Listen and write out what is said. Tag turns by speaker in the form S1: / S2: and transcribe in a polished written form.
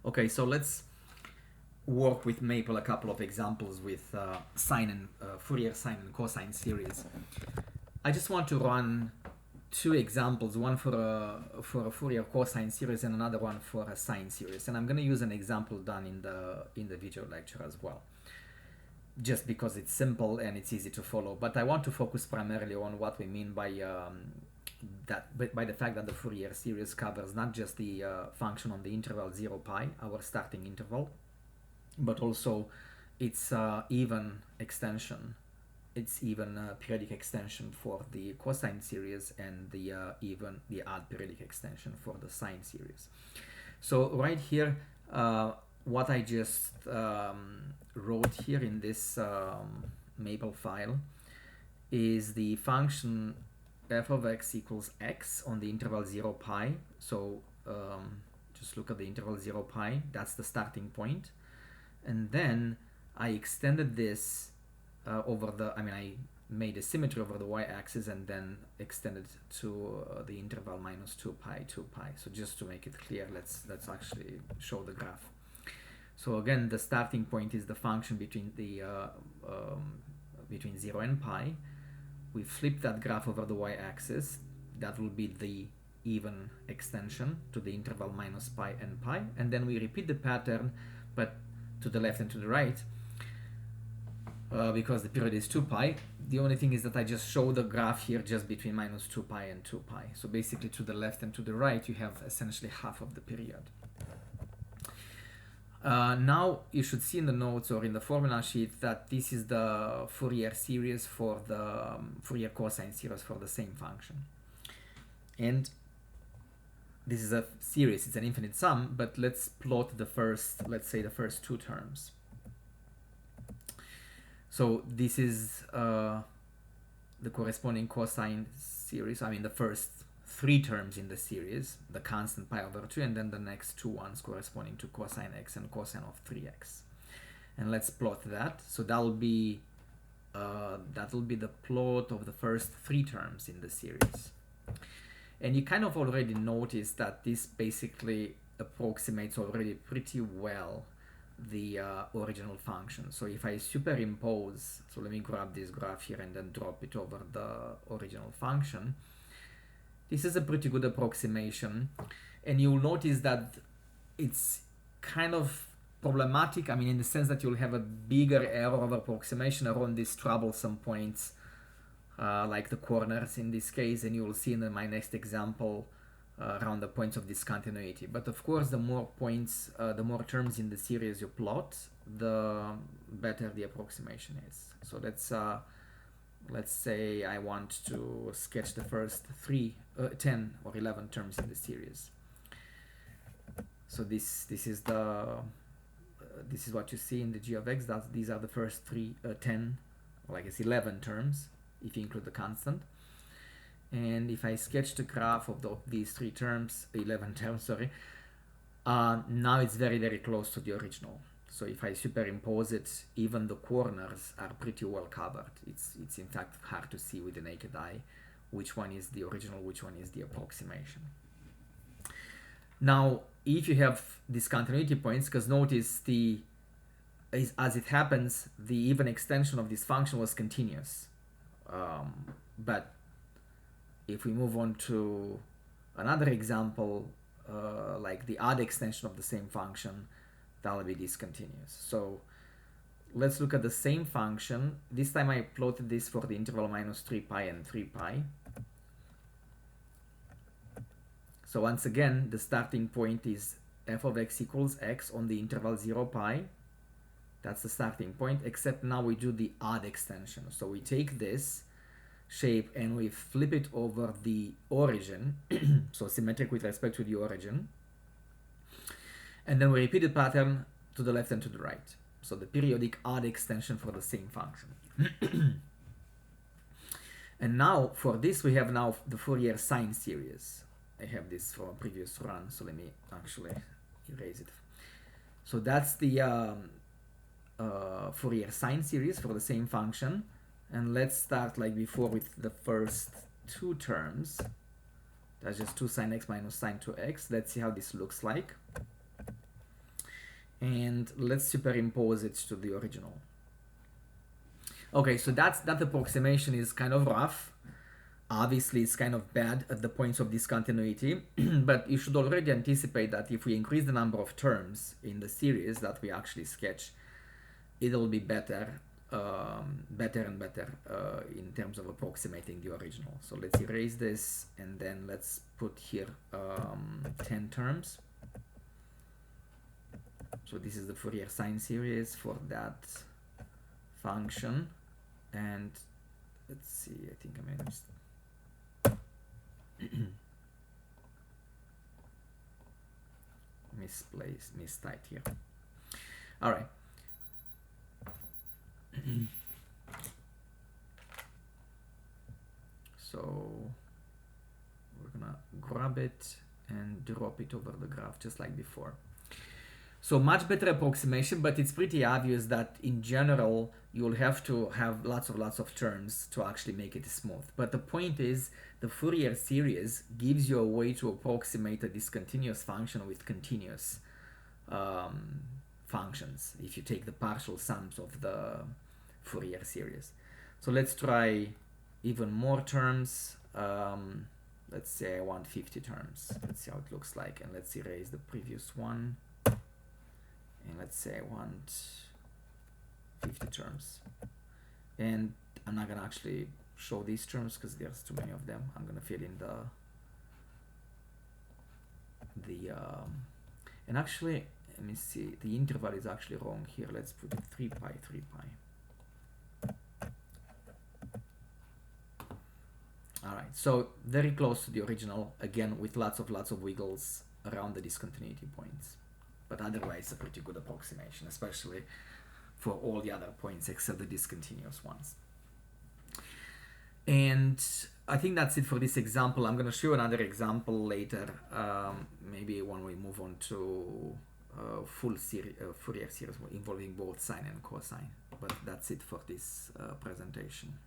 S1: Okay, so let's work with Maple a couple of examples with sine and Fourier sine and cosine series. I just want to run two examples, one for a Fourier cosine series and another one for a sine series, and I'm going to use an example done in the video lecture as well, just because it's simple and it's easy to follow. But I want to focus primarily on what we mean by by the fact that the Fourier series covers not just the function on the interval 0 pi, our starting interval, but also its even extension. It's even periodic extension for the cosine series and the odd periodic extension for the sine series. So right here, what I just wrote here in this Maple file is the function f of x equals x on the interval 0 pi. So just look at the interval 0 pi, that's the starting point. And then I extended this over the, I made a symmetry over the y-axis and then extended to the interval minus 2 pi, 2 pi. So just to make it clear, let's actually show the graph. So again, the starting point is the function between the between 0 and pi. We flip that graph over the y-axis. That will be the even extension to the interval minus pi and pi. And then we repeat the pattern, but to the left and to the right, because the period is 2 pi. The only thing is that I just show the graph here just between minus 2 pi and 2 pi. So basically to the left and to the right, you have essentially half of the period. Now you should see in the notes or in the formula sheet that this is the Fourier series for the Fourier cosine series for the same function. And this is a series, it's an infinite sum, but let's plot the first, let's say the first two terms. So this is the corresponding cosine series, the first three terms in the series, the constant pi over 2, and then the next two ones corresponding to cosine x and cosine of 3x. And let's plot that. So that'll be the plot of the first three terms in the series. And you kind of already noticed that this basically approximates already pretty well the original function. So if I superimpose, so let me grab this graph here and then drop it over the original function, this is a pretty good approximation. And you'll notice that it's kind of problematic, in the sense that you'll have a bigger error of approximation around these troublesome points, like the corners in this case, and you will see in my next example around the points of discontinuity. But of course, the more points, the more terms in the series you plot, the better the approximation is. So let's say I want to sketch the first 10 or 11 terms in the series. So this is what you see in the g of x. These are the first 10, or I guess 11 terms if you include the constant. And if I sketch the graph of these 11 terms, sorry, now it's very, very close to the original. So if I superimpose it, even the corners are pretty well covered. It's in fact hard to see with the naked eye which one is the original, which one is the approximation. Now, if you have discontinuity points, because notice as it happens, the even extension of this function was continuous. But if we move on to another example, like the odd extension of the same function, that'll be discontinuous. So let's look at the same function. This time I plotted this for the interval minus 3 pi and 3 pi. So once again, the starting point is f of x equals x on the interval 0 pi. That's the starting point, except now we do the odd extension. So we take this shape and we flip it over the origin, so symmetric with respect to the origin. And then we repeat the pattern to the left and to the right. So the periodic odd extension for the same function. And now for this we have now the Fourier sine series. I have this from a previous run, so let me actually erase it. So that's the Fourier sine series for the same function. And let's start like before with the first two terms. That's just 2 sine x minus sine 2x. Let's see how this looks like. and let's superimpose it to the original. Okay, so that approximation is kind of rough. Obviously, it's kind of bad at the points of discontinuity, but you should already anticipate that if we increase the number of terms in the series that we actually sketch, it'll be better, better and better in terms of approximating the original. So let's erase this, and then let's put here 10 terms. So this is the Fourier sine series for that function, and let's see, I think I made mistyped here. All right. So we're gonna grab it and drop it over the graph just like before. So much better approximation, but it's pretty obvious that in general you'll have to have lots of terms to actually make it smooth. But the point is, the Fourier series gives you a way to approximate a discontinuous function with continuous functions if you take the partial sums of the Fourier series. So let's try even more terms. Let's say I want 50 terms. Let's see how it looks like, and let's erase the previous one. And let's say I want 50 terms, and I'm not gonna actually show these terms because there's too many of them. I'm gonna fill in the and actually let me see, the interval is actually wrong here. Let's put 3 pi. All right, so very close to the original, again with lots of wiggles around the discontinuity points. But otherwise, a pretty good approximation, especially for all the other points except the discontinuous ones. And I think that's it for this example. I'm going to show another example later, maybe when we move on to full Fourier series involving both sine and cosine. But that's it for this presentation.